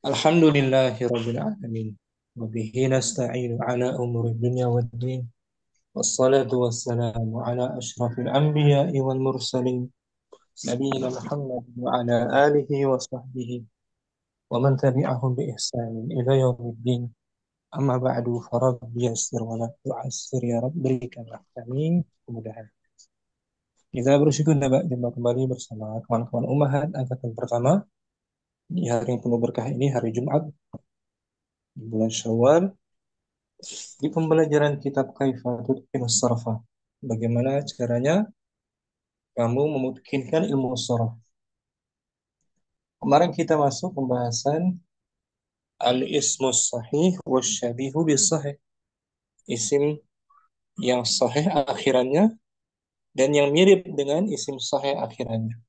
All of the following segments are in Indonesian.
Alhamdulillahi Rabbil Alamin. Wabihi nasta'inu ala umuri dunya wad din. Wassalatu wassalamu ala ashrafil anbiya'i wal mursalin. Nabiyyina Muhammad wa ala alihi wa sahbihi. Wa man tabi'ahum bi ihsanin ila yaumiddin. Amma ba'du farabbi yassir wa la tu'assir ya Rabb, berikanlah kami kemudahan. Kita bersyukur dapat jumpa kembali bersama kawan-kawan Ummahat angkatan pertama di hari yang penuh berkah ini, hari Jumat di bulan Syawal, di pembelajaran kitab Kaifatul Sarfa. Bagaimana caranya kamu memungkinkan ilmu saraf. Kemarin kita masuk pembahasan al-ismus sahih wasyabihu bis sahih. Isim yang sahih akhirannya dan yang mirip dengan isim sahih akhirannya.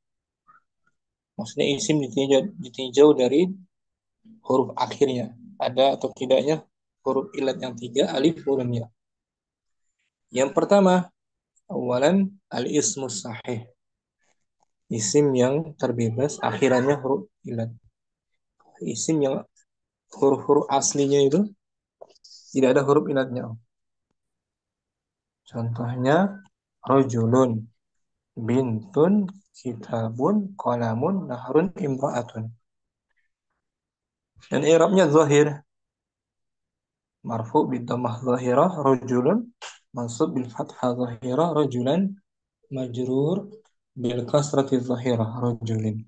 Maksudnya isim ditinjau dari huruf akhirnya. Ada atau tidaknya huruf ilat yang tiga, alif, huruf ya. Yang pertama, awalan al-ismus sahih. Isim yang terbebas akhirannya huruf ilat. Isim yang huruf-huruf aslinya itu tidak ada huruf ilatnya. Contohnya rojulun, bintun, kitabun, qalamun, nahrun, imra'atun. Dan i'rabnya zahir. Marfu bil dhammah zahirah rojulun, mansub bil fathah zahirah rojulan, majrur bil kasrati zahirah rojulin.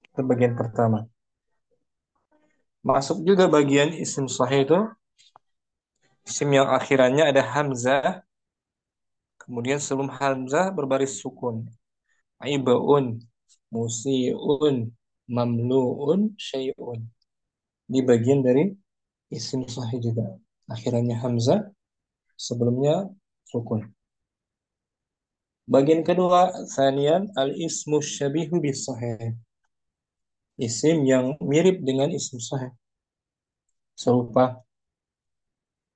Itu bagian pertama. Masuk juga bagian isim sahih itu isim yang akhirannya ada hamzah, kemudian sebelum hamzah berbaris sukun. Aibaun, musiun, mamluun, syai'un. Di bagian dari isim sahih juga. Akhirannya hamzah, sebelumnya sukun. Bagian kedua, sanian al-ismu syabihu bis sahih. Isim yang mirip dengan isim sahih. Serupa,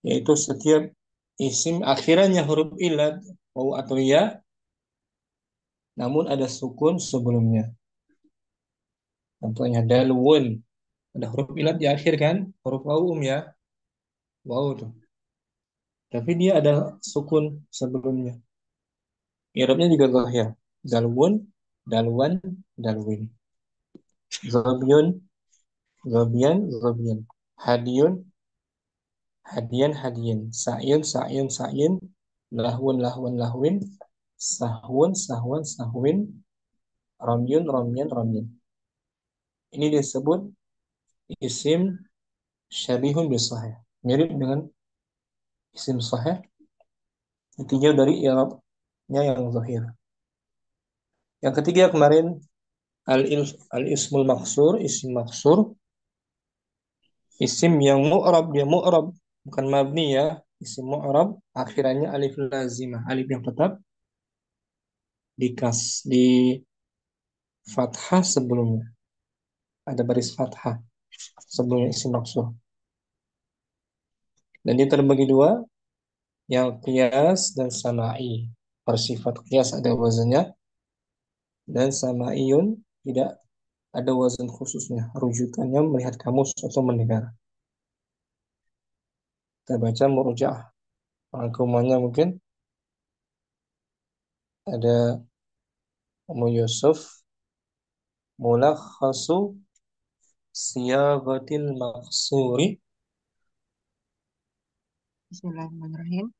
yaitu setiap isim akhirannya huruf ilat, waw atau ya, namun ada sukun sebelumnya. Contohnya dalwun, ada huruf ilat di akhir kan, huruf waw ya, waw tuh. Tapi dia ada sukun sebelumnya. I'rabnya juga zahir. Dalwun, dalwan, dalwin. Zabiyun, zabiyan, zabiyan. Hadiyun, hadiyan, hadiyin. Sa'yun, sa'yun, sa'yin. Lahwun, lahwun, lahwin. Sahwun, sahwan, sahwin. Ramyun, ramyan, ramyin. Ini disebut isim syabihun bisahih. Mirip dengan isim sahih ditinjau dari i'rabnya yang zahir. Yang ketiga kemarin al-ismul maksur, isim maksur, isim yang mu'rab, dia mu'rab bukan mabni ya, isim mu'rab akhirannya alif lazimah, alif yang tetap di fathah sebelumnya, ada baris fathah sebelum isim maksur. Dan dia terbagi dua, yang qiyas dan sama'i. Bersifat qiyas ada wazannya, dan sama'iyun tidak ada wazan khususnya, rujukannya melihat kamus atau mendengar. Kita baca murojaah rangkumannya, mungkin ada Ummu Yusuf, mulakhasu siyagatil maksuri. Bismillahirrahmanirrahim.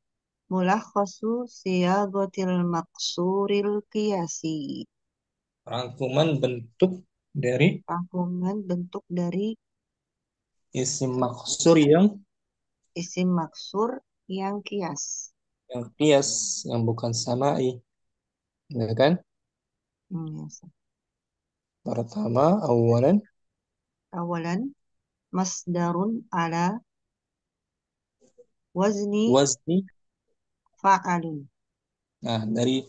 Mulakhasu siyagatil maksuril qiyasi. Rangkuman bentuk dari Rangkuman bentuk dari isim maksur yang isim maksur yang qiyas. qiyas, yang bukan sama'i, ya kan? Ya. Pertama, awalan Awalan, masdarun ala wazni wazni. fa'alun. Nah, dari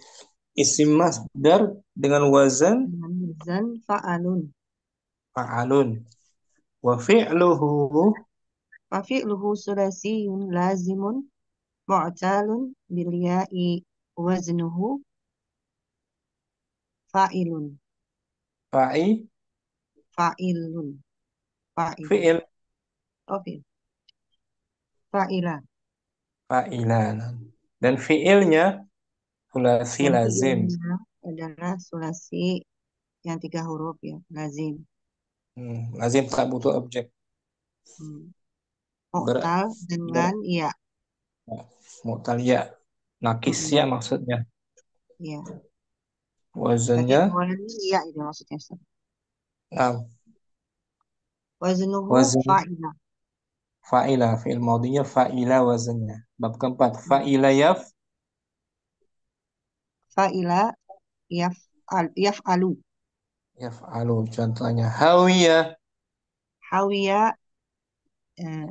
isim masdar dengan wazan Dengan wazan fa'alun. fa'alun. Wa fi'luhu, Fafi'luhu sulasiyun lazimun mu'talun bil ya'i waznuhu fa'ilun. fa'i, Fa'ilun. Fa'ila. Fi'il. Oke. Fa'ila. Fa'ilan. Dan fi'ilnya sulasi Dan lazim. fi'ilnya adalah sulasi yang 3 huruf ya, lazim. Lazim tak butuh objek. Hmm. Ber, Mu'tal ber dengan ya. Mu'talia. Nakis ya Mm-mm. maksudnya. Ya. Berarti Wazannya awalannya ya itu maksudnya, Ustaz. nah, Waznuhu wazan fa'ila. fa'ila. Fi'il maudinya fa'ila wazannya. Bab keempat. Hmm. Fa'ila Fa'ila yaf'alu. yaf'alu. Contohnya hawiyah. Hawiya eh,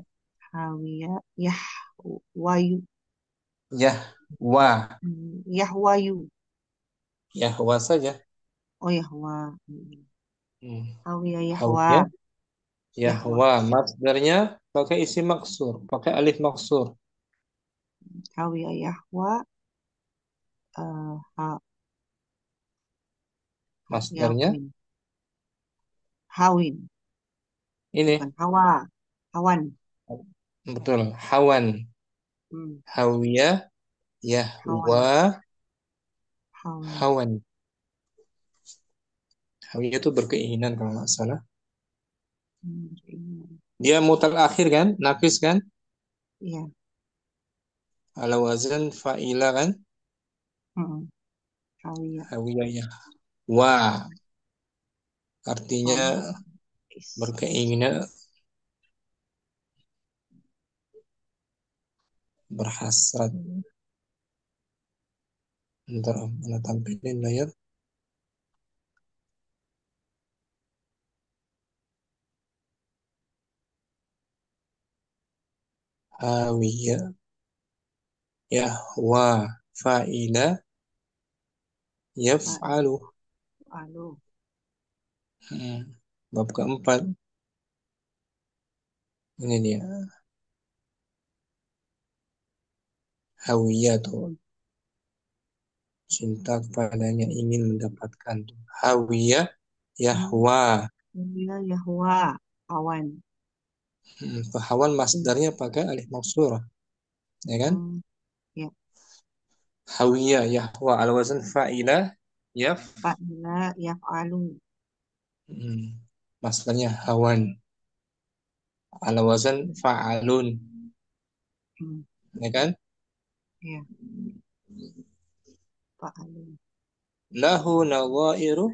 hawiya yahwayu. Yahwa. Yahwayu. Yahwa saja. Oh Yahwa. Hmm. Hawiya Hawiyah. Yahwa. Yahwa. Yahwa. Masdarnya pakai isi maksur. Pakai alif maksur. Hawiya Yahwa. Ha, Masdarnya Yahwin. Hawin. Bukan ini. Hawa. Hawan. Betul. Hawan. Hmm, Hawiyah. Hawan. Yahwa. Hawan. Hawan. Hawiyah itu berkeinginan kalau nggak salah. Ini. Dia mutal akhir kan? Nakis kan? Iya. Ala wazan fa'ila kan? Mm-mm. Hawiya. Hawiyah Yahwa. Artinya Hawa. berkeinginan, berhasrat. Ntar mana tampilin layar. Hawiyah Yahwa fa'ila Fa'ila. yaf'alu. Alu. Hmm. Bab keempat. Ini dia. Hawiyah tuh. Cinta kepadanya ingin mendapatkan tuh. Hawiyah Hmm. Yahwa. Hawiya Yahwa. Hawan. Hawan Hmm. masdarnya pakai alif maksurah. Ya kan? Hmm. Ya. Hawiyah Yahwa al wazan fa'ila yaf. Fa'ila yaf'alu. Hmm. Masdarnya hawan ala wazan fa'alun. Hmm. Ya kan? Ya. Fa'alu. Lahu nadhairu.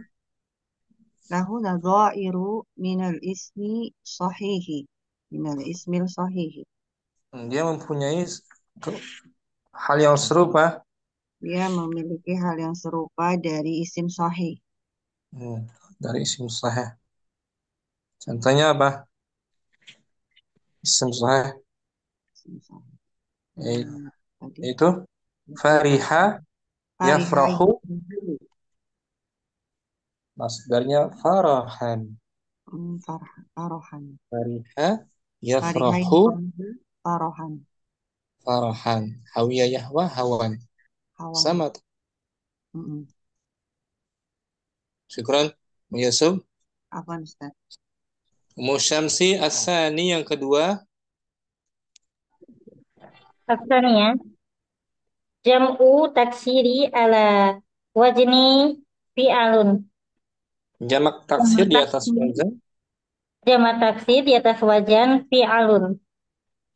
Lahu nadha'iru minal ismi sahihi. Minal ismil sahihi. Dia mempunyai hal yang serupa. Dia memiliki hal yang serupa dari isim sahih. Hmm, dari isim sahih. Contohnya apa? Isim sahih Isim sahih. yaitu Tadi fariha fariha yafrahu. yafrahu. Masdarnya farahan. Farohan. Fariha Fariha yafrahu yafrahu. Farohan. farahan. Hawiyah Yahwa hawan. Hawan. Sama. Mm-mm. Syukran. Yusuf. Apa Ustaz? Musyamsi Asani yang kedua. Asalnya jam'u taksiri ala wajni fi'alun. Jamak taksir Jamak di atas taksir, wazan jamak taksir di atas wajan fi'alun.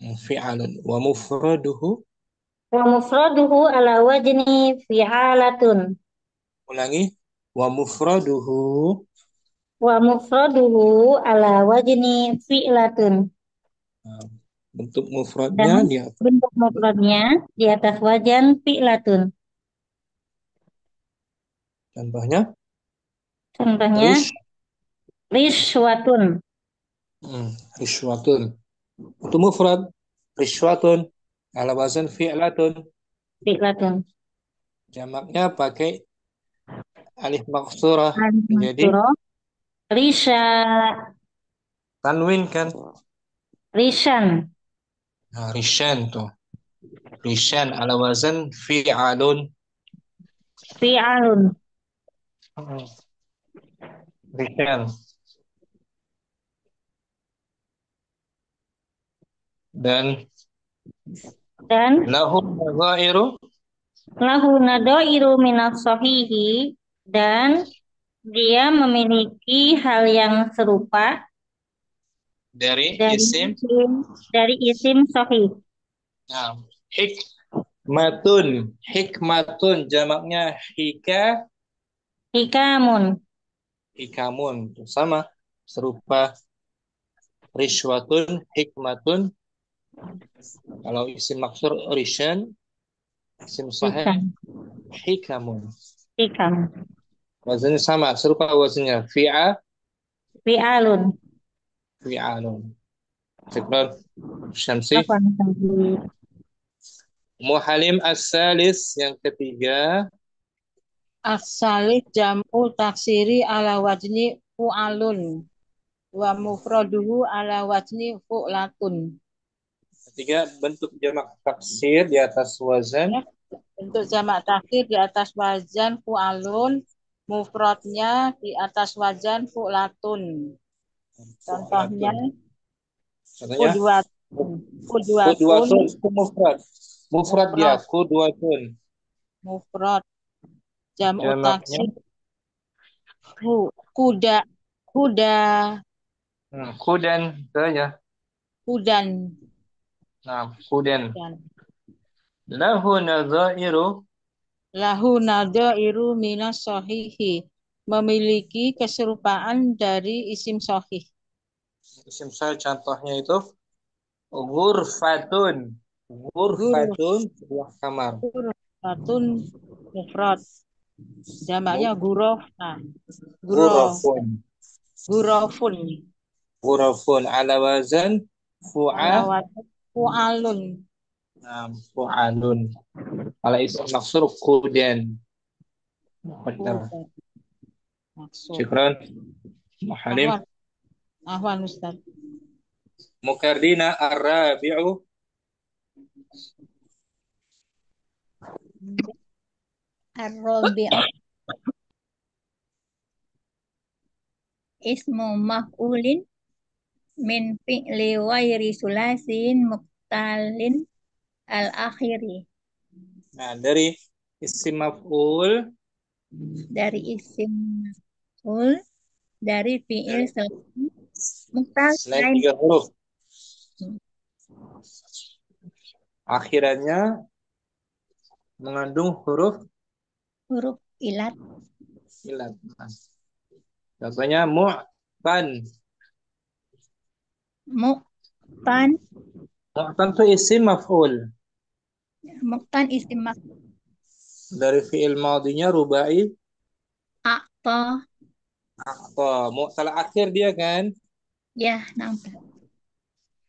fi'alun wa mufraduhu. Wa mufraduhu ala wajni fi'alatun. Ulangi. Wa mufraduhu. Wa mufraduhu ala wajni fi'latun. Nah, bentuk mufradnya Dan di atas. bentuk mufradnya di atas wajan fi'latun. Contohnya Contohnya rish. rishwatun. Rishwatun. Itu mufrad. Rishwatun. Ala wazan fi'latun. Fi'latun. Jamaknya pakai alif maksurah. Jadi Al-Mansuro. Risha. tanwin kan. Rishan. Nah, rishan tuh. Rishan ala wazan fi'alun. Fi'alun. Hmm, Rishan. Dan dan lahu nadhairu lahu nadairu minas sahihi, dan dia memiliki hal yang serupa dari dari isim. isim sahih. Nah, hikmatun jamaknya Hikamun. hikamun sama serupa. Rishwatun, hikmatun. Kalau isim maksur rishan, isim sahih Hikam. hikamun. Hikam. Wazannya sama, serupa wazannya Fi'alun. fi'alun. Syukran Syamsi. Afwan tadi. Muhalim as-salis yang ketiga. As-salih jam'u taksiri ala wajni fu'alun wa mufraduhu ala wajni fu'latun. Ketiga, bentuk jamak taksir di atas wazan. Ya, bentuk jamak taksir di atas wazan fu'alun, mufradnya di atas wazan fu'latun. Contohnya Contohnya, qudwatun. Qudwatun kudwatun itu mufrad. Mufrad dia, mufrad, kudwatun. mufrad. Jam'u Jamaknya taksir kuda, kuda, kudan saja. kudan. Nah, kudan. Dan Lahu nadhairu. lahu nadairu minas sahihi, memiliki keserupaan dari isim sahih. Isim saya contohnya itu ghurfatun. Ghurfatun sebuah kamar. Ghurfatun mufrad, jamaknya gurofa, Ghurafun. gurofun, Ghurafun ala wazan alawat fu'alun. fu'alun. Ala isim maksur kudan. Benar. Kudan. Maksud. Syukran. Muhalim. Ahwan, ahwan Ustaz. Mukardina ar-rabi'u. Ar-rabi'u ismu maf'ulin min fi'li ghairi sulasin muqtalin al-akhiri. Nah, dari isim maf'ul Dari isim maf'ul dari fi'il selain muqtal selain lain 3 huruf. Akhirannya mengandung huruf huruf ilat. ilat. Contohnya mu'tan. Muqtan, Mu'tan itu isim maf'ul. muqtan isim maf'ul. Dari fi'il madinya rubai. A'ta, Mu'tal akhir dia kan. ya nampak.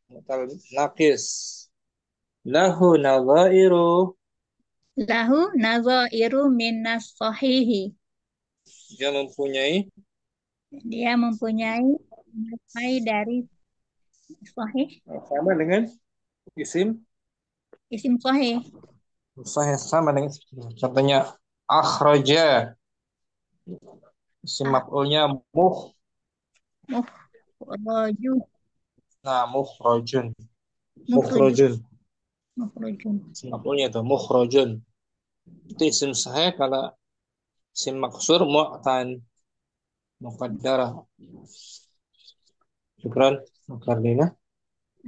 Mu'tal naqis. Lahu nadhairu. Lahu nazairu minas sahihi. Dia mempunyai Dia mempunyai nilai dari sahih, sama dengan isim isim sahih. sahih, sama dengan contohnya akhraja. Isim maf'ulnya Mukhraju, mukhrajun. mukhraju, Mukhrajun. mukhrajun. Isim maf'ulnya itu mukhrajun. Itu isim sahih. Kalau isim maksur mu'tan muqaddarah. Syukran Mukardina.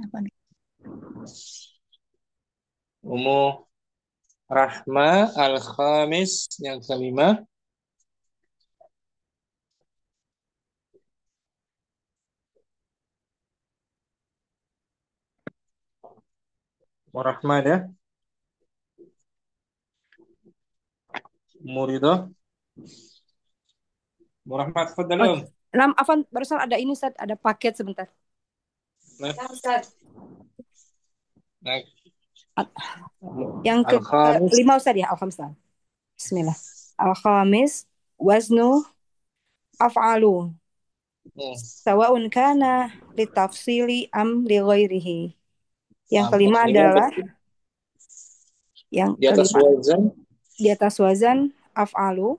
Apa? Umu Rahma al-khamis yang kelima. Rahma ya. Murido. Rahmat, tafadhali Oh, Om. Afan, barusan ada ini Ustaz, ada paket sebentar. Nah, Ustaz. nah, Yang al-khamis. kelima Ustaz ya, Al-Khamis. Bismillah. Al-Khamis waznu af'alu. Sawa'un kana litafsili am li ghairihi. Yang kelima adalah di atas wazan. Di atas wazan af'alu.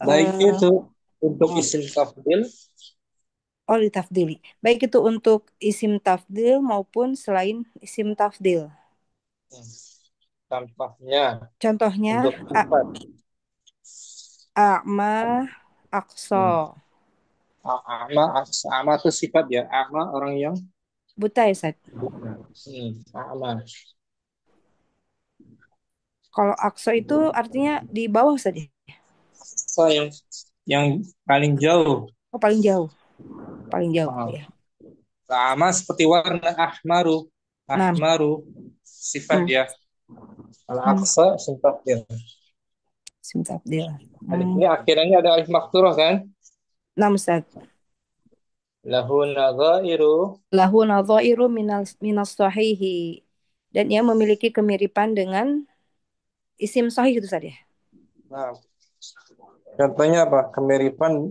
Baik itu untuk isim tafdil Oh, litafdili. Baik itu untuk isim tafdil maupun selain isim tafdil. Contohnya Contohnya untuk sifat. a'ma, aqsa. A'ma, a'ma itu sifat ya. A'ma orang yang Buta ya, Ustaz? buta. A'ma. Kalau aqsa itu artinya di bawah saja. So, yang paling jauh. Oh, paling jauh. Paling jauh, Ah. ya. Sama seperti warna ahmaru. Nah, Ahmaru sifat ya. Al aqsa sifat dia. isim tafdil. Ini akhirnya ada alif makturah kan? Nah, Ustaz. Lahu nadhairu. Lahu nadhairu minas sahihi. Dan ia memiliki kemiripan dengan isim sahih itu saja. Nah, contohnya apa? Kemiripan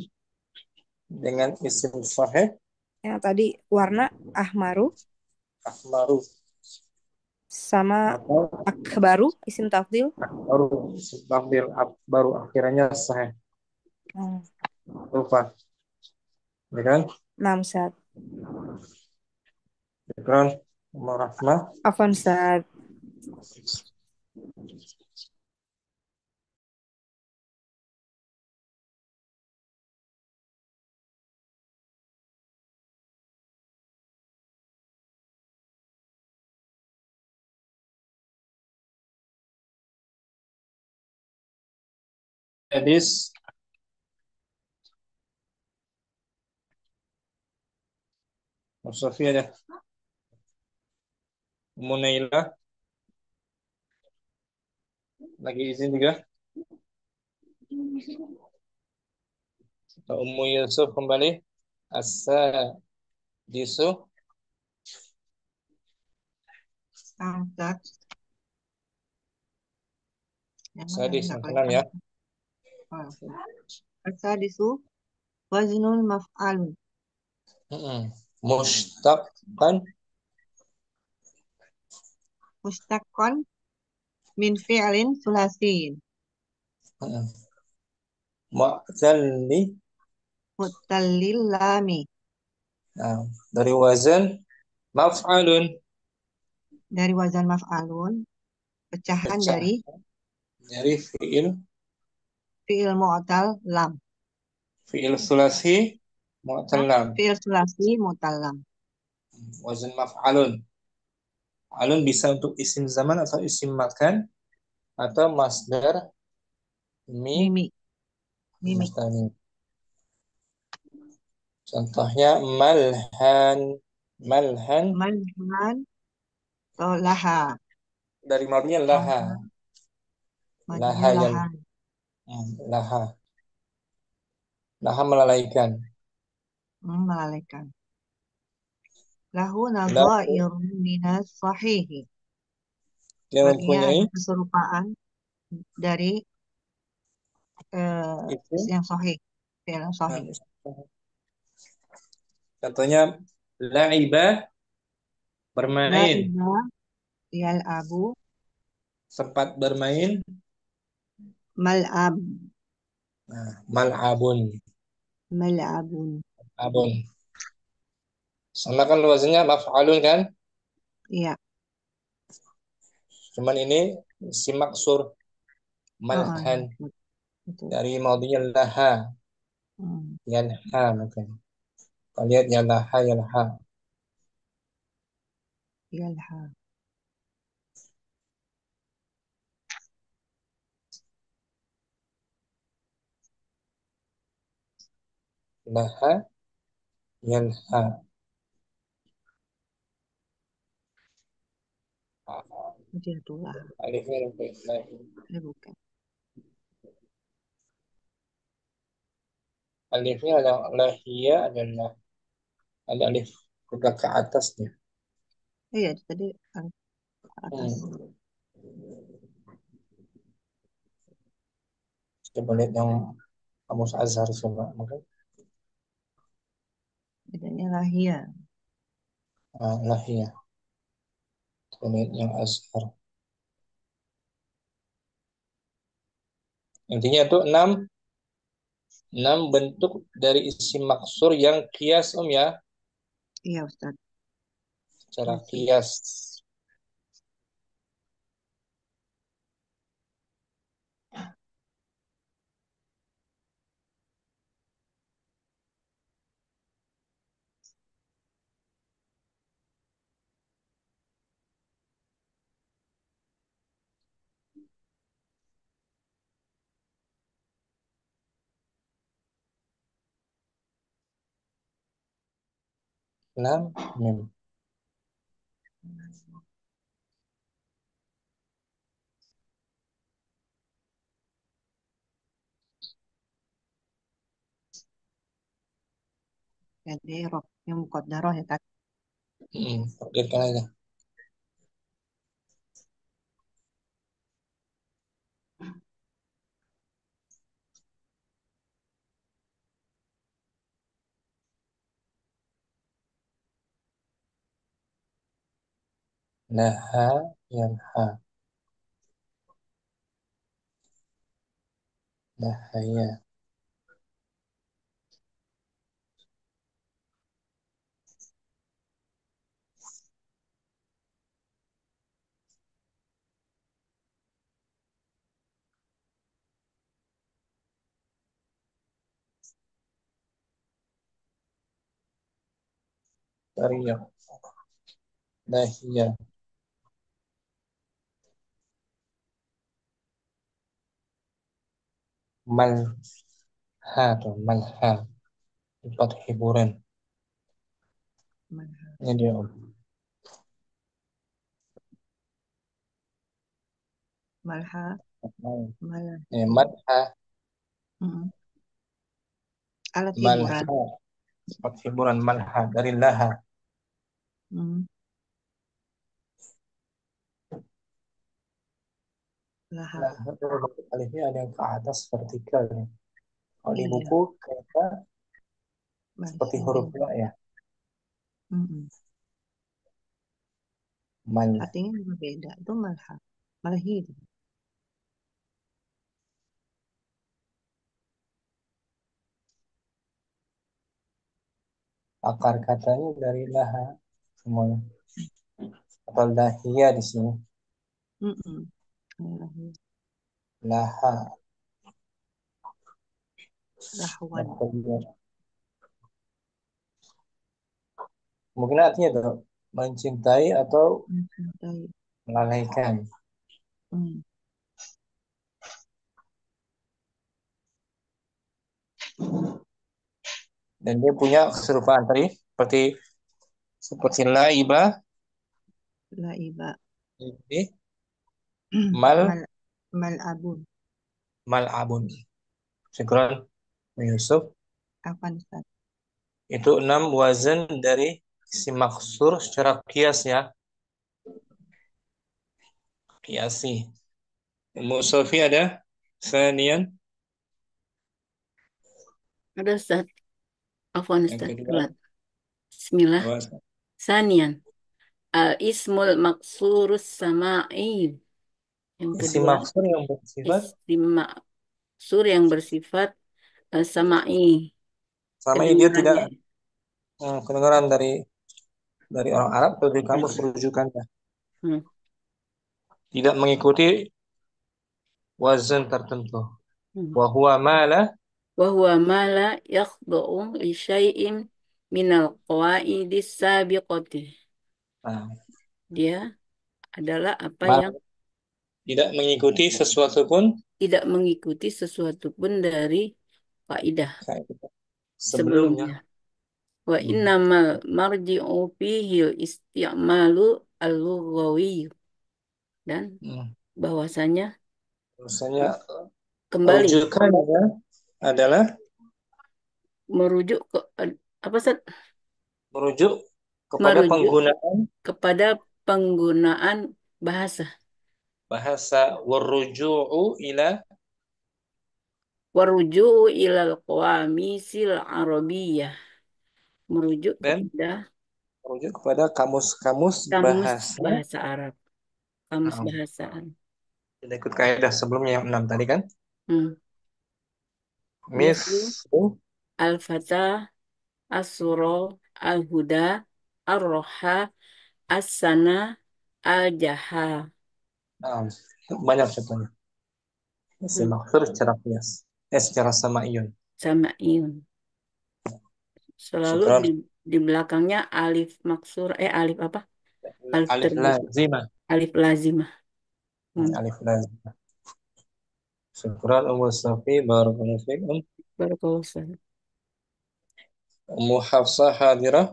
dengan isim sahih Yang tadi warna ahmaru ahmaru sama atau akbaru isim tafdil. baru isim takdir baru akhirnya sahih. Lupa. Ya kan? Nah, Ustaz. Ikran Rahmah. Afwan, Ustaz. Hadis Sofia ya. Munailah lagi izin juga. Ummu Yusuf kembali. Disu. Ustaz. Yang mana Sadis enggak yang enam ya. kelihatan? As-sadisu waznul maf'alun. Mushtaqan Mustaqqan min fi'lin sulasiyin. mu'talli. Mutallil lami. Nah, dari wazan maf'alun. Dari wazan maf'alun. Pecahan dari fi'il fi'il mu'tal lam. sulasi mu'tal lam. Fi'il sulasi mu'tal lam. Wazan maf'alun. Alun bisa untuk isim zaman atau isim makan atau masdar Mimi. Mimi. Contohnya malhan. Malhan Malhan atau laha. dari mabninya laha. Madinya Laha yang laha. laha. Laha melalaikan. Melalaikan. Lahu nadhairun minas sahihi. Dia Artinya mempunyai ada keserupaan dari itu. yang sahih. Fi'il yang sahih. Contohnya la'iba bermain. La'iba yal'abu Sempat bermain. mal'ab. Nah, mal'abun. Mal'abun. Abun. Sama kan wazannya maf'alun kan? Iya. Cuman ini si maksur malhan Betul. dari maudinya laha. Yanha mungkin. Kita lihat yalaha yalha. Yalha. Laha yalha. Dia tulah. Alifnya lebih Bukan. alifnya ada lahia adalah ada alif udah ke atasnya. Iya, tadi atas. Coba lihat yang kamus Azhar coba mungkin. Bedanya lahia. Lahia. Coba lihat yang Azhar. Intinya itu 6 6 bentuk dari isim maksur yang kias Om ya, Iya Ustaz. secara Masih. kias. Lam mim. Jadi rofnya muqaddarah ya Kak. Takdirkan aja. Naha yanha. Nahaya. Tariyak. Nahiyah. Malha atau malha. Tempat hiburan. Malha. Ini dia Om. Malha. Malha. Malha. Mm-mm. Alat Malha. hiburan. Tempat hiburan malha dari laha. Mm. Laha. Laha itu alifnya ada yang ke atas vertikal ya. Kalau di Iya. buku kayaknya seperti huruf Malhi. la ya. Mm-mm. Mal. Artinya juga beda. Itu malha. Malhi. Akar katanya dari laha semuanya. Atau lahia di sini. Mm-mm. Malhi. Laha. Lahwan. Mungkin artinya itu mencintai atau Mencintai. melalaikan. Mm. Dan dia punya keserupaan tadi seperti laiba, Laiba. ini mal Mal'abun. malabun. Syukran Yusuf. Apa Ustaz? Itu 6 wazan dari isim maksur secara kias ya. Kiasi. Musofi ada? Sanian. Ada Ustaz. Afwan Yang Ustaz. kedua. Telat. Bismillah. Sanian. Al-ismul maksurus sama'i. Yang Isim kedua, maksur yang bersifat isim maksur yang bersifat sama'i. sama ini dia tidak Kedengarannya. kedengaran dari orang Arab atau dari kamus rujukannya. Tidak mengikuti wazan tertentu. Wa huwa mala Wahuwa ma la yakhdu'u li syai'in minal qawaidis sabiqati. Nah, Dia adalah apa mal yang tidak mengikuti sesuatu pun tidak mengikuti sesuatu pun dari kaidah sebelumnya. sebelumnya. Wa innamal marji'u fihi isti'malu al-lughawi. Dan bahwasanya kembali rujukannya adalah merujuk ke apa Ustaz? Merujuk kepada penggunaan bahasa. Waruju'u Waruju'u ilal qawamisil arabiyyah. Merujuk kepada kamus-kamus bahasa Arab. Kamus bahasa Arab. Kita ikut kaidah sebelumnya yang 6 tadi kan? Mislu Mislu. al-fata, as-suro, al-huda, ar-roha, as-sana, al-jaha. Nah, banyak contohnya. Isim maksur secara qiyas. Secara samaiyun. Sama iun. Selalu Syukran. di belakangnya alif maksur, alif apa? Alif Alif terbuka. lazimah. Alif lazimah. Alif lazimah. Syukran Ummu Safi. Barakallahu fiikum. Barakallahu. Ummu Hafsah hadirah.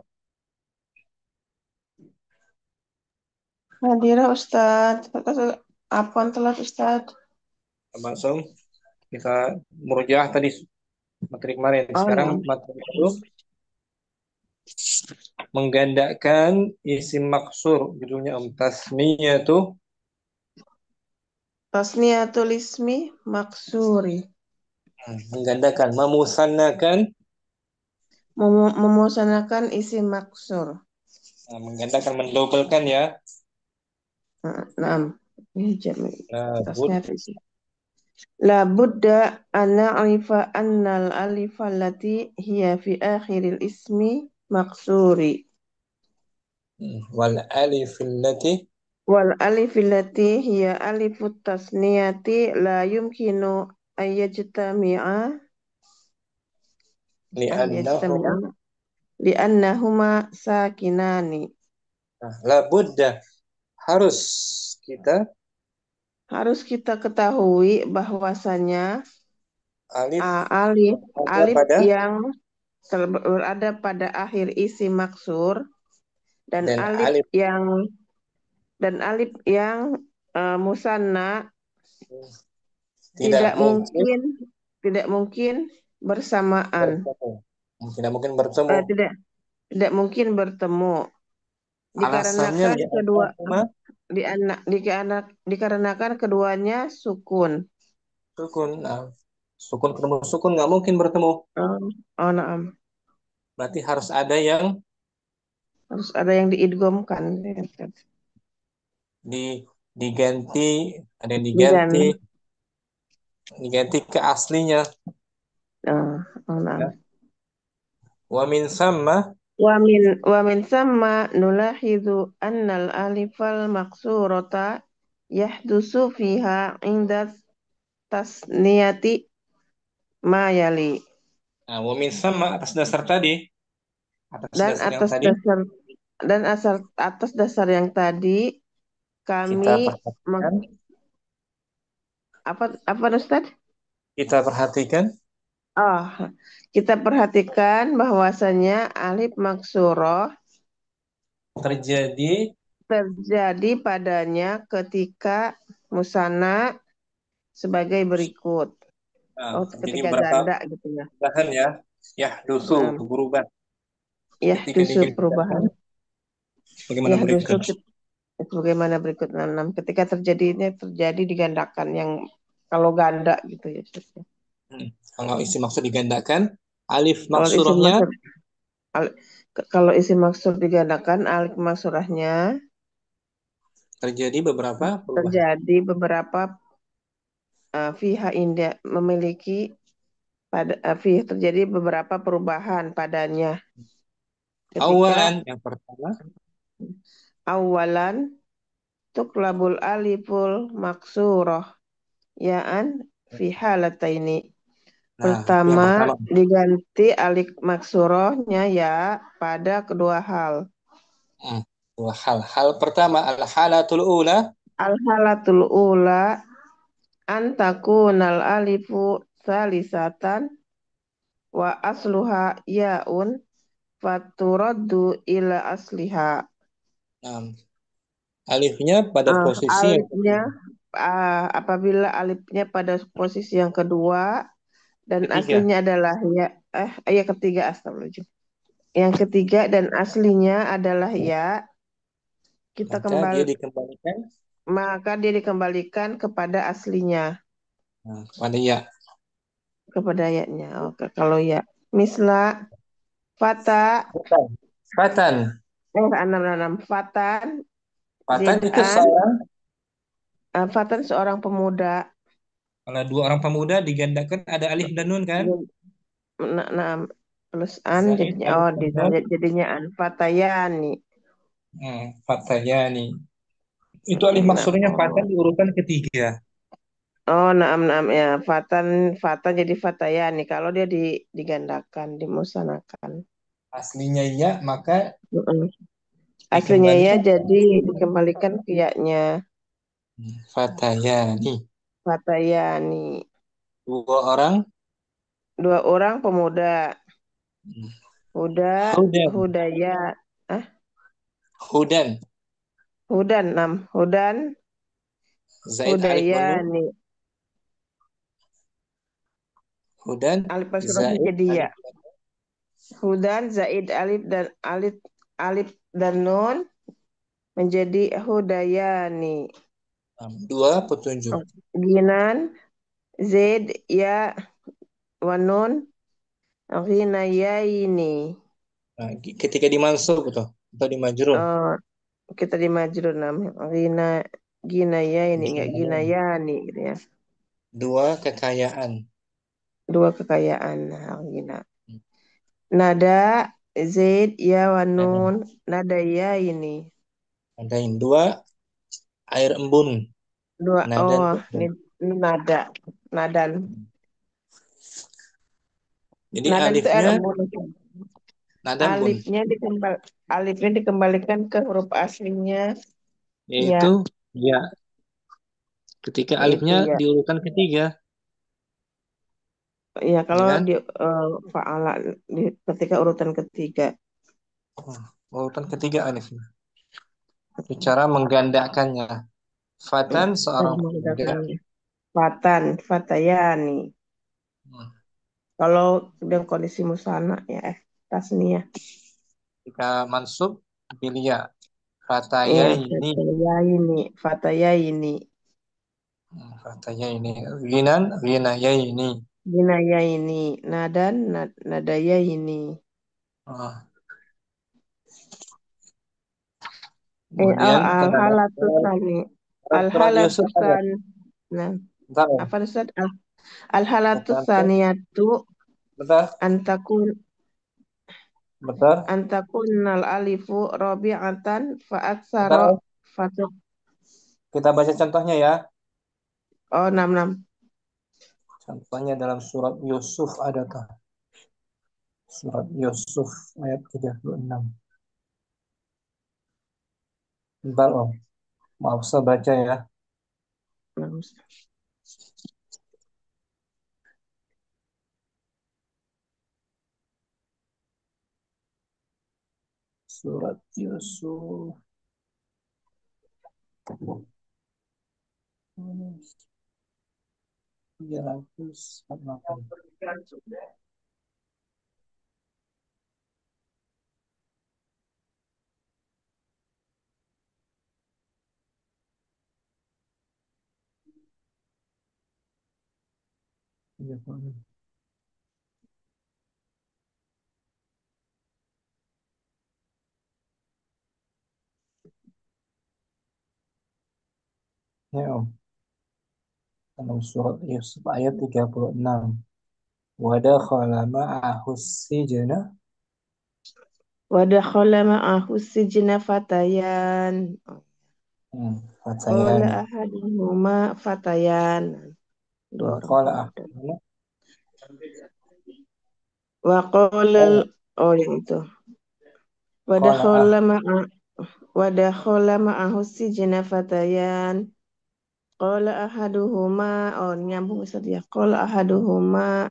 Hadirah Ustadz. Apaan telat Ustadz? Langsung kita murojaah tadi materi kemarin. Oh, Sekarang nah. materi itu menggandakan isim maksur. Judulnya tasmiyatu. Tasniyatul ismi maksuri. Menggandakan, memusannakan. Memusanakan isim maksur. Menggandakan, mendobelkan ya. Naam. Ini jami. Labud. Tasniyatul ismi. La budda an na'rifa annal alifa allati hiya fi akhiril ismi maksuri. Wal alif allati. Wal alif allati hiya alifut tasniyati la yumkinu an yajtami'a Li'annahu. li'annahuma sakinani. Labudda. Harus kita. Harus kita ketahui bahwasanya Alif. alif pada. yang berada pada akhir isim maksur dan alif yang musanna tidak mungkin bersamaan. Tidak mungkin bertemu. Tidak mungkin bertemu. Dikarenakan dikarenakan keduanya sukun. Sukun ketemu sukun nggak mungkin bertemu. Naam. Berarti harus ada yang diidghamkan. Diganti, ada yang diganti ke aslinya. Naam. Wa min samma. Wa min samma nulahidu annal alifal maksurata yahdusu fiha inda tasniyati ma yali. Wa min samma atas dasar tadi. Atas dasar yang tadi kami apa Ustaz? Kita perhatikan bahwasanya alif maksuroh terjadi padanya ketika musanna sebagai berikut. Ketika ganda gitu ya. Bahan ya. Yahdusu berubah. Yahdusu perubahan. Bagaimana berikut? Ketika terjadi digandakan yang kalau ganda gitu ya. Kalau isim maksud digandakan, alif maksurahnya. Kalau isim maksud digandakan, alif maksurahnya terjadi beberapa fiha indah memiliki terjadi beberapa perubahan padanya. Awalan, yang pertama. Awalan tuklabul aliful maksurah ya'an fi halataini. Pertama diganti alif maksurahnya ya pada kedua hal. Hal pertama al-halatul ula. Al-halatul ula antakunal alifu salisatan wa asluha ya'un faturaddu ila asliha. Alifnya pada posisi apabila alifnya pada posisi yang kedua dan aslinya adalah ketiga, astagfirullahaladzim. Yang ketiga dan aslinya adalah ya, maka dia dikembalikan kepada aslinya. Kepada ya-nya. Oke, kalau ya. Misla fatan. Fatan itu seorang. Fatan seorang pemuda. Kalau dua orang pemuda digandakan ada alif dan nun kan? Nah, nah, plus an Zaid jadinya alif oh dan nun. jadinya an fatayani. Fatayani. Itu alif Nah, maksudnya fatan oh. di urutan ketiga. Oh, naam naam ya. Fatan jadi fatayani kalau dia digandakan, dimusanakan. Aslinya ya, maka Mm-mm. Aslinya ya dikembalikan jadi dikembalikan ke ya-nya. fatayani. Fatayani. Dua orang. Dua orang pemuda. Hudan. Hudaya. Ah, Hudan. Hudan. Zaid alif dan nun. Hudayani. Hudan. Alif pasrahnya Zaid jadi ya. alif. Hudan zaid alif dan nun menjadi hudayani. Dua petunjuk. Ginan zaid ya wanun ghinayaini. Nah, ketika dimansub atau dimajrur. Kita di majrur namanya ginayaini enggak ginayani gitu ya. Dua kekayaan. Dua kekayaan. Gina. Nada zaid ya wanun nadaya ini. Nadain. Dua air embun. Dua Nadan. ini nada. Nadan. Jadi Nadan itu air alifnya embun. nadan bun. Alifnya dikembalikan ke huruf aslinya Yaitu ya. Ketika yaitu alifnya ya. di urutan ketiga. Ya kalau Ya kan? di fa'ala ketika urutan ketiga. Urutan ketiga alifnya. Cara menggandakannya. Fatan seorang pemuda. Fatayani. Kalau dengan kondisi musana ya tasniyah. Jika mansub pilih ya. Ya, Fatayaini. Fatayaini. Fatayaini. Ginan. Ginayaini. Ginayaini. Nadan. Nadayaini. Kemudian Al-halatusani. Al-halatusani. Nah, apa Ustaz? Al-halatusaniyatu antakun Betul. antakunnal alifu rabi'atan fa aksara fatuk. Kita baca contohnya ya. Oh, 66. Contohnya dalam surat Yusuf adakah? Surat Yusuf ayat 36. Bentar, maaf saya baca ya. Surat Yusuf. Ya, dalam surat Yusuf ayat 36. Wadakhala ma'ahus sijna. Wadakhala ma'ahus sijna fatayan. Fatayan. Qala ahaduhuma fatayan. Dua orang pemuda. Wa qala yang itu. Wadakhala ma'ahus sijna fatayan. Qala ahaduhuma nyambung Ustaz ya. Qala ahaduhuma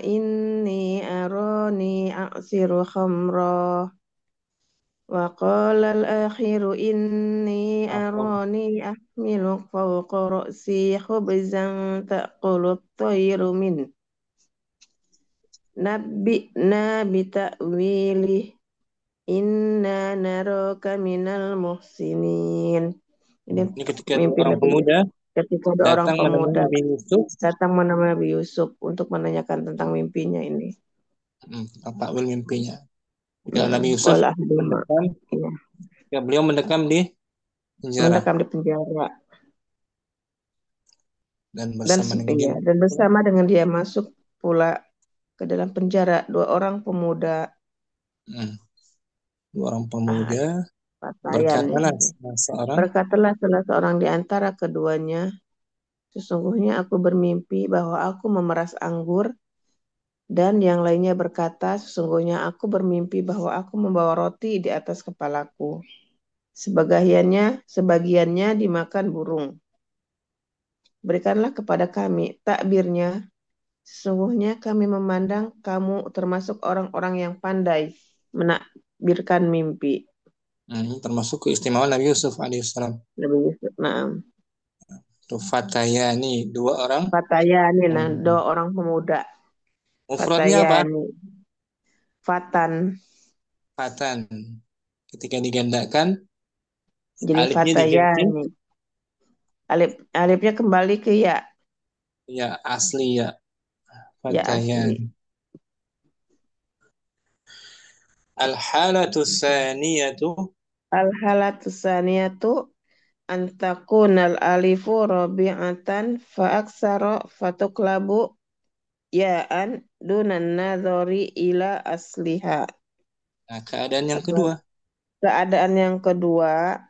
inni arani a'siru khamra. Wa qala al-akhiru inni arani ahmilu fawqa ra'si khubzan ta'kulu at-tayru min. Nabbi'na bita'wilih inna naraka minal muhsinin. Ini ketika orang pemuda datang Nabi Yusuf, datang menemui Nabi Yusuf untuk menanyakan tentang mimpinya ini. takwil mimpinya. Ketika Nabi Yusuf mendekam, beliau mendekam di penjara. Dan dan bersama dengan dia dan bersama dengan dia masuk pula ke dalam penjara dua orang pemuda. Dua orang pemuda. Pakaian Berkatalah salah seorang di antara keduanya, sesungguhnya aku bermimpi bahwa aku memeras anggur, dan yang lainnya berkata, sesungguhnya aku bermimpi bahwa aku membawa roti di atas kepalaku. Sebagiannya dimakan burung. Berikanlah kepada kami takbirnya. Sesungguhnya kami memandang kamu termasuk orang-orang yang pandai menakbirkan mimpi. Ini termasuk keistimewaan Nabi Yusuf alaihissalam. Nabi Yusuf, naam. Fatayani, dua orang. Fatayani, dua orang pemuda. Mufradnya apa? Fatan. Fatan. Ketika digandakan, jadi alifnya fatayani. Alifnya kembali ke ya. Ya, asli ya. Ya, asli. Al-halatu tsaniyatu. Al-halatu tsaniyatu antakunal alifu rabi'atan fa'aksara fatuklabu ya'an dunan nadhari ila asliha. Nah, keadaan yang kedua. Keadaan yang kedua,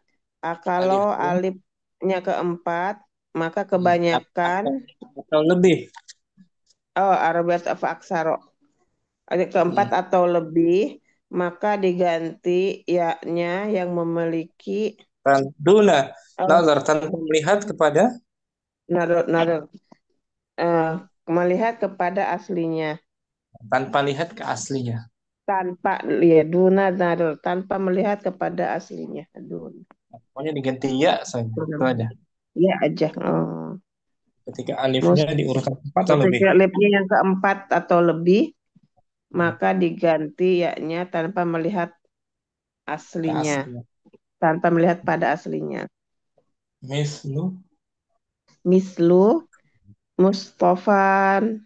kalau alifnya keempat, maka kebanyakan atau lebih. Arabiat fa'aksara. Alif keempat atau lebih, maka diganti ya-nya yang memiliki Duna nazar, tanpa melihat kepada melihat kepada aslinya. Tanpa lihat ke aslinya. Tanpa duna nazar, tanpa melihat kepada aslinya. Pokoknya diganti ya saja. Itu aja. Ya aja. Ketika alifnya di urutan 4 atau lebih. Ketika alifnya yang keempat atau lebih, maka diganti ya-nya tanpa melihat aslinya. Tanpa melihat pada aslinya. Mislu Mustafan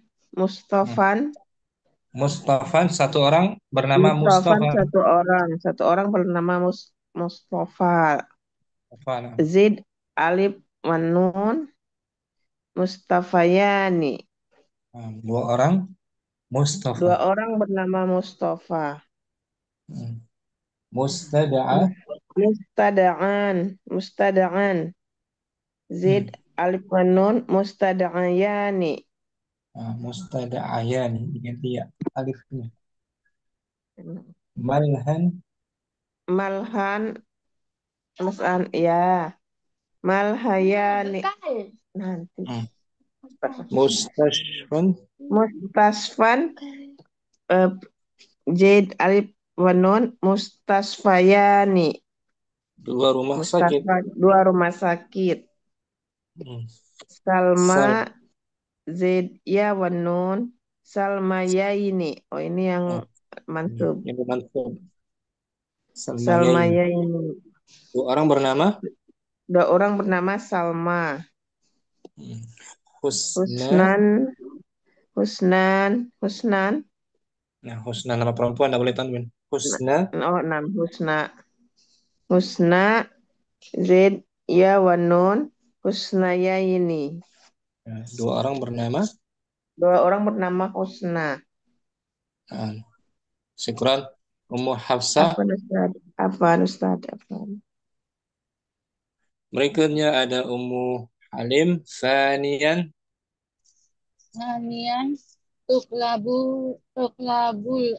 satu orang bernama Mustafa. Satu orang bernama Mustafa. Zid alif wan nun Mustafayani. Dua orang Mustafa. Dua orang bernama Mustafa. Mustada'an. Zid alif wan nun Mustada'ayani. Mustada'ayani diganti ya alifnya. Malhayani nanti. Mustasfan Zaid alif wa nun Mustasfayani. Dua rumah sakit. Salma Zaid ya wa nun Salmayaini. Oh, ini yang mansub. Salmayaini. Dua orang bernama Salma. Husnan. Nah, Husna nama perempuan, tidak boleh tanwin. Husna. Husna Zaid ya wa nun Husnayaini. Dua orang bernama Husna. Syukran. Ummu Hafsah. Apa Ustaz? Berikutnya ada Ummu Halim. Saniyan tuklabul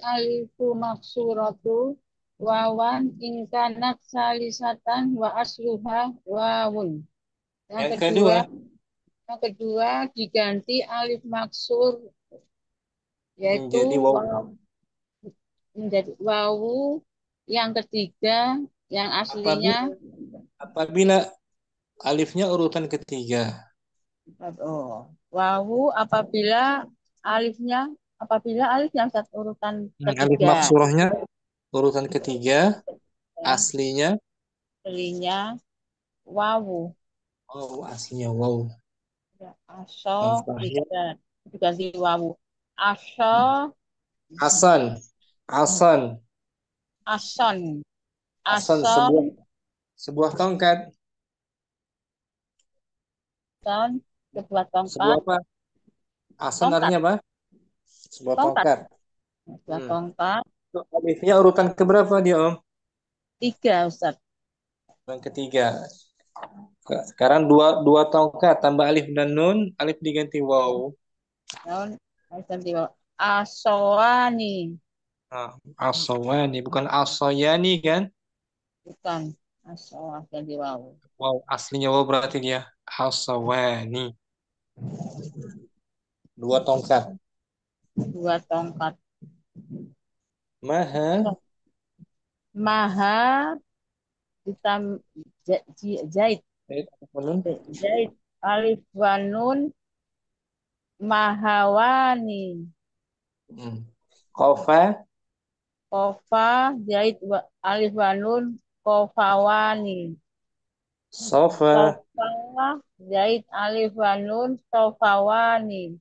alifu maksuratu wawan ingkanat salisatan wa asluha wawun. Yang kedua diganti alif maksur yaitu menjadi wawu. Yang ketiga yang aslinya apabila alifnya urutan ketiga. Wawu apabila alif yang urutan ketiga. Alif maksurahnya urutan ketiga, aslinya wawu. Oh, aslinya wawu. Aso diganti wawu. Aso. Ason. Sebuah tongkat. Sebuah Sebuah tongkat. apa? Asan Tongkat. artinya apa? Sebuah Tongkat. tongkat. Sebuah Hmm. tongkat. Itu alifnya urutan keberapa dia, Om? 3, Ustaz. Yang ketiga. Sekarang dua tongkat tambah alif dan nun, alif diganti waw. Naon? Nanti asowani. Nah, asawani bukan asoyani kan? Bukan. Asowa ganti wawu. Wow, aslinya wow berarti dia asawani. Dua tongkat. 2 tongkat. Maha Maha ditam jahit. nun. Jahit alif wa nun mahawani. Kofa Kofa jahit alif wa nun kofawani. sofa Sofa jahit alif wa nun sofawani.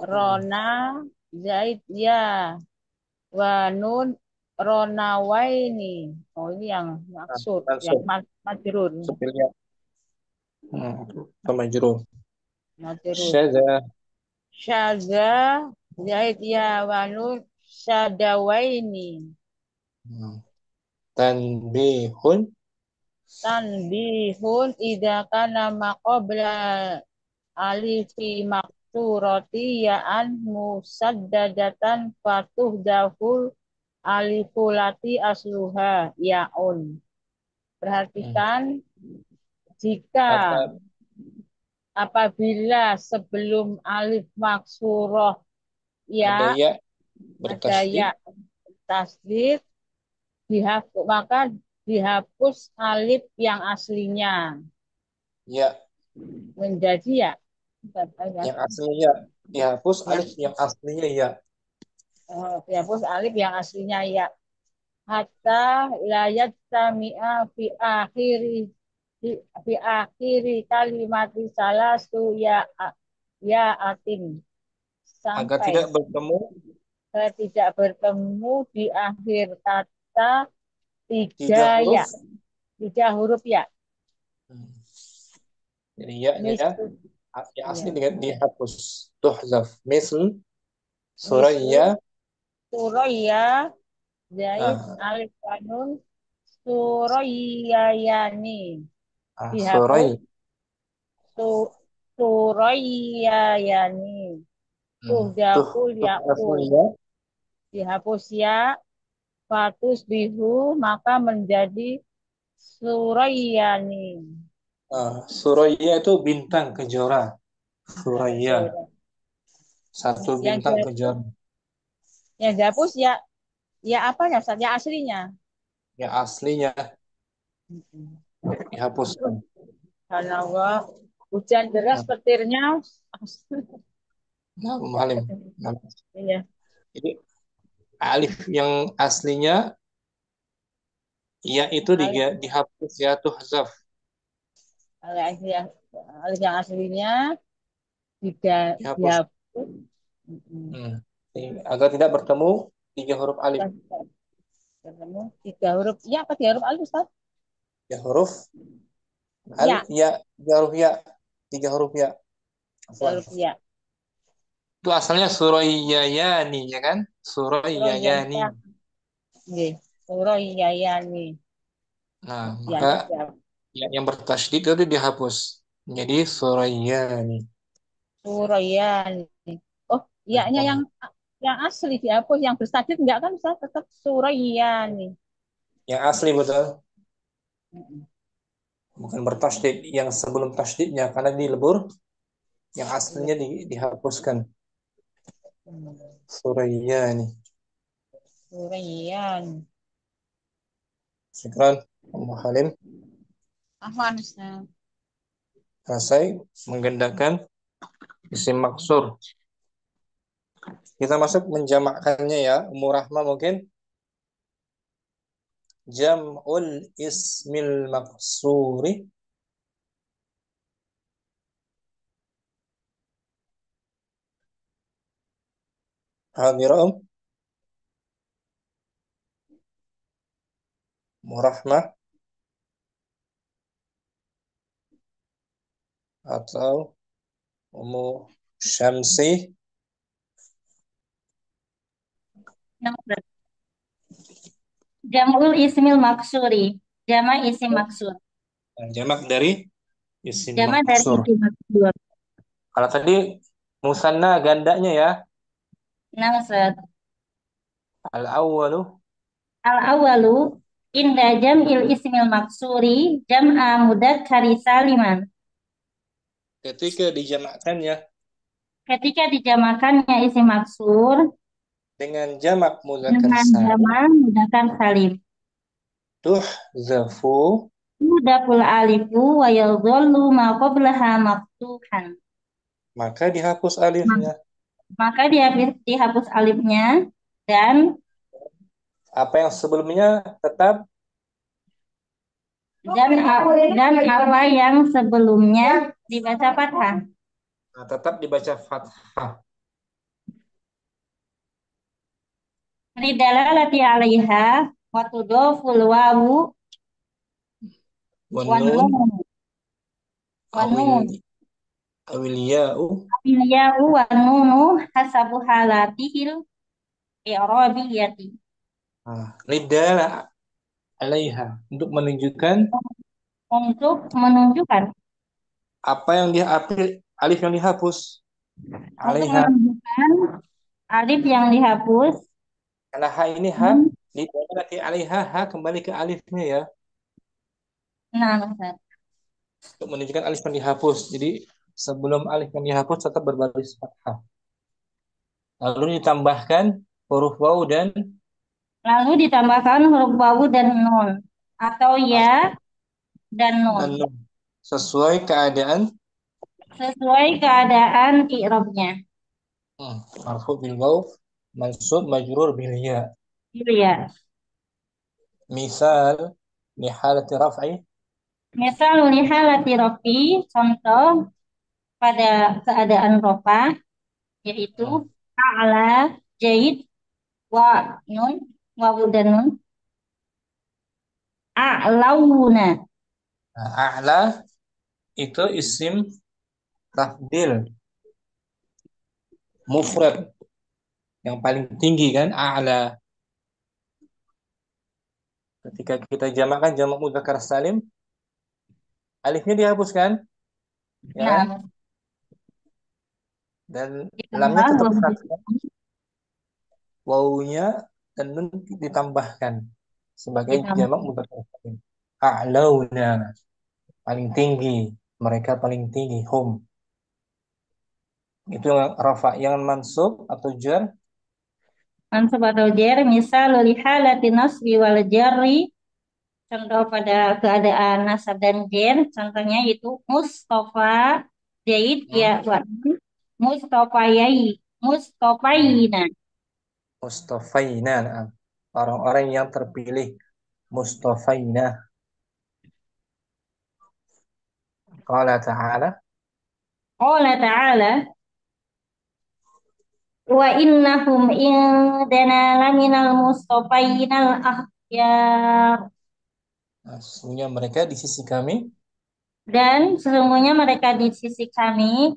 Rona jahit ya wa nun ronawaini. Oh, ini yang maksud, yang mansub majrur. supilnya pemajrur. Majrur. Syadza Syaza jahit ya wa nun syadawaini. tanbihun Tanbihun idza kana maqabla alifi maksurati ya'an musaddadatan fatuhdaful alifulati asluha ya'un. Perhatikan jika apa apabila sebelum alif maksuroh ada ya ya ada ya bertasydid tasdid dihapus, maka dihapus alif yang aslinya ya menjadi ya. yang aslinya dihapus Yang alif yang aslinya ya. dihapus alif yang aslinya ya. Hatta layat sami'a fi akhiri kalimati salasu ya atin Agar tidak sampai bertemu tidak bertemu di akhir kata tiga huruf. ya, 3 huruf ya. Jadi ya-nya Misal, yang asli ya. dengan dihapus. Tuhzaf. Misl Misal Suraya. Suraya Zaid Ah, alif kanun Surayayani dihapus Surai. su, Surayayani Tuh, tuhdaful ya'u ya. dihapus ya fatus bihu maka menjadi Surayani. Suraya itu bintang kejora. Suraya. Kejora. Satu Yang bintang dihapus, kejora. yang dihapus ya ya apanya Ustaz? Ya aslinya. Yang aslinya dihapuskan. Karena Allah hujan deras Nah, petirnya. nah, Halim. Nah, Iya. jadi alif yang aslinya ya itu Alif, dihapus ya tuhzaf. alif yang aslinya tidak Dihapus. dihapus. Mm-mm. Agar tidak bertemu tiga huruf alif. Ketemu 3 huruf. Ya apa 3 huruf alif Ustaz? Ya huruf Ya, alif ya, tiga huruf ya, tiga huruf ya. 3 Afwan. huruf ya. Itu asalnya Surayyayani ya kan? Surayyayani. Suraya. Nggih. Suraya ya nih. Nah, Ya, maka ya. ya, yang bertasydid itu dihapus. Jadi Surayyani. Suraya nih. Oh, iya-nya yang asli dihapus, yang berstadik enggak kan Ustaz? Tetap Suraya nih. Yang asli betul, Mm-mm. bukan bertasydid yang sebelum tasydidnya karena dilebur, yang Iya. aslinya dihapuskan. Hmm. Surayyani. Suraya nih. Syukran, Ummu Halim. Afwan Ustaz. Selesai menggandakan isim maksur. Kita masuk menjamakkannya ya. Ummu Rahma mungkin. Jam'ul ismil maksuri. Hadira Ummu Rahma atau Ummu Syamsi. Nah, Ustaz. Jamul ismil maksuri. Jama isim maksur. Jamak dari isim Jama dari maksur. isim maksur. Kalau tadi musanna gandanya ya. Nah, Ustaz. Al-awwalu Al-awalu inda jam'il ismil maksuri jam'a mudzakkari saliman. ketika dijamakkannya Ketika dijamakannya isim maksur dengan jamak mudzakkar dengan salim jama mudzakkar salim. tuhzafu, Mudaful alifu wa yadhallu ma qablaha maftuhan. maka dihapus alifnya. Maka dihapus alifnya dan Apa yang sebelumnya tetap dan apa yang sebelumnya dibaca fathah. tetap dibaca fathah. Lidalalati 'alaiha wa tudhaful wawu Wan wan nun nun wan nun awil ya'u. bil ya'u wan nunu hasabu halatihil i'rabiyati. Lidala alaiha untuk menunjukkan Untuk menunjukkan apa yang alif yang dihapus untuk alaiha. menunjukkan alif yang dihapus. Karena ha ini ha lidala alaiha, ha kembali ke alifnya ya, Nah, Ustaz. untuk menunjukkan alif yang dihapus. Jadi sebelum alif yang dihapus tetap berbaris fathah. Lalu ditambahkan huruf waw dan Lalu ditambahkan huruf wawu dan nun atau ya dan nun nun sesuai keadaan sesuai keadaan i'rabnya. marfu bil waw, mansub majrur bil ya. Gitu ya. Misal li halati raf'i, Misal li halati rafi, contoh pada keadaan rofa yaitu a'la, jaid, wa nun, wawu dan nun, a'launa. a'la itu isim tafdil mufrad yang paling tinggi kan, a'la. Ketika kita jamakkan jamak mudzakkar salim, alifnya dihapuskan ya kan? Nah, Dan lamnya ditambah tetap wawu fathah, wawunya dan nun ditambahkan sebagai ditambah. jamak mudzakkar salim. A'launa, paling tinggi, mereka paling tinggi, hum. Itu yang rafa. Yang mansub atau jar, Mansub atau jar, misal li halati nasbi wal jarri, contoh pada keadaan nasab dan jar, contohnya itu Mustafa, Zaid, ya, wa, Mustafayai, Mustafaina. mustafaina, orang-orang yang terpilih, mustafaina. Qala ta'ala, Qala ta'ala, wa innahum indana laminal mustafainal akhyar. sesungguhnya mereka di sisi kami Dan sesungguhnya mereka di sisi kami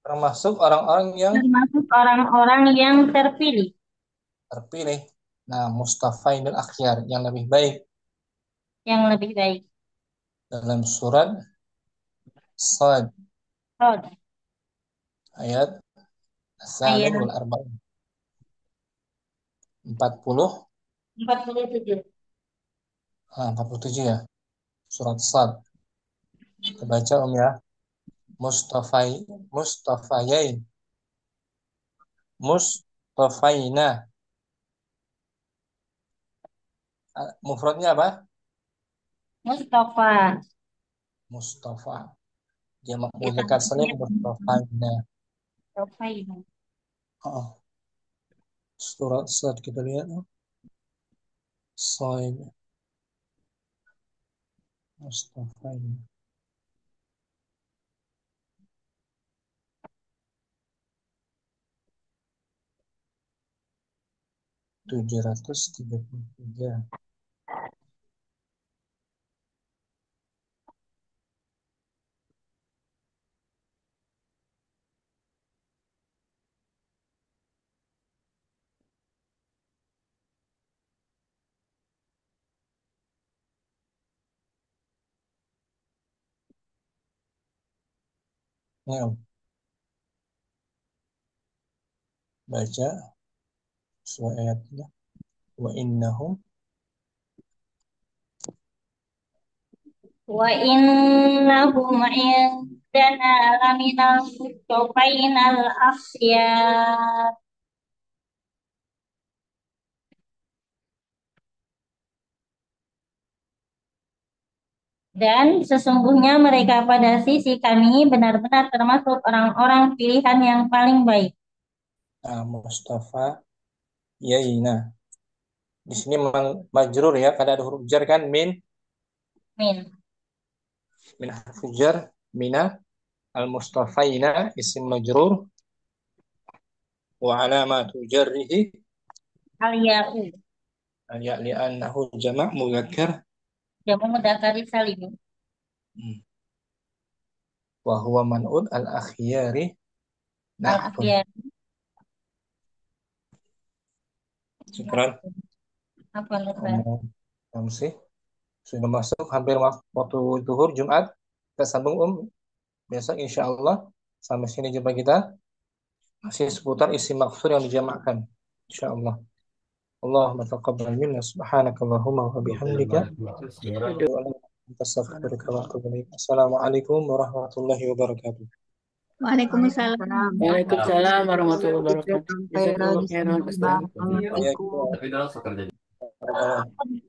termasuk orang-orang yang termasuk orang-orang yang terpilih. terpilih. Nah, mustafainul akhyar, yang lebih baik. Yang lebih baik. Dalam surat Sad Qad, ayat ayat Samin wal Arba'in 40, 47. 47 ya, surat Sad. Kita baca ya. Mustafayain, mustafaina. Mufradnya apa? Mustafa. Mustafa. Jamak Kita mudzakkar salim mustafaina. Mustafaina. Surat Sad kita lihat. Sad, mustafaina. 733. Ya, baca sesuai ayatnya. Wa innahum Wa innahum indana laminal mustofainal akhyar. Dan sesungguhnya mereka pada sisi kami benar-benar termasuk orang-orang pilihan yang paling baik. Mustafa Yaina. Di sini memang majrur ya, kada ada huruf jar kan, min Min. harfu jar, mina al-mustafaina isim majrur wa alamatu jarrihi Al-ya'u. ya li'annahu jama' mudzakkar Jamu mudzakkar salim. wa huwa man'ud al-akhyari na'fun. Al-akhyar. Syukran. Apa Ustaz? Masih sudah masuk hampir waktu zuhur Jumat. Kita sambung besok insya Allah. Sampai sini jumpa kita. Masih seputar isi maksud yang dijamakkan. Insya Allah. Allahumma taqabbal minna subhanakallahumma wa bihamdika. Assalamualaikum warahmatullahi wabarakatuh. Waalaikumsalam. Waalaikumsalam warahmatullahi wabarakatuh. Sampai lagi. Jazakallahu khairan, Ustaz. Assalamualaikum. Ya,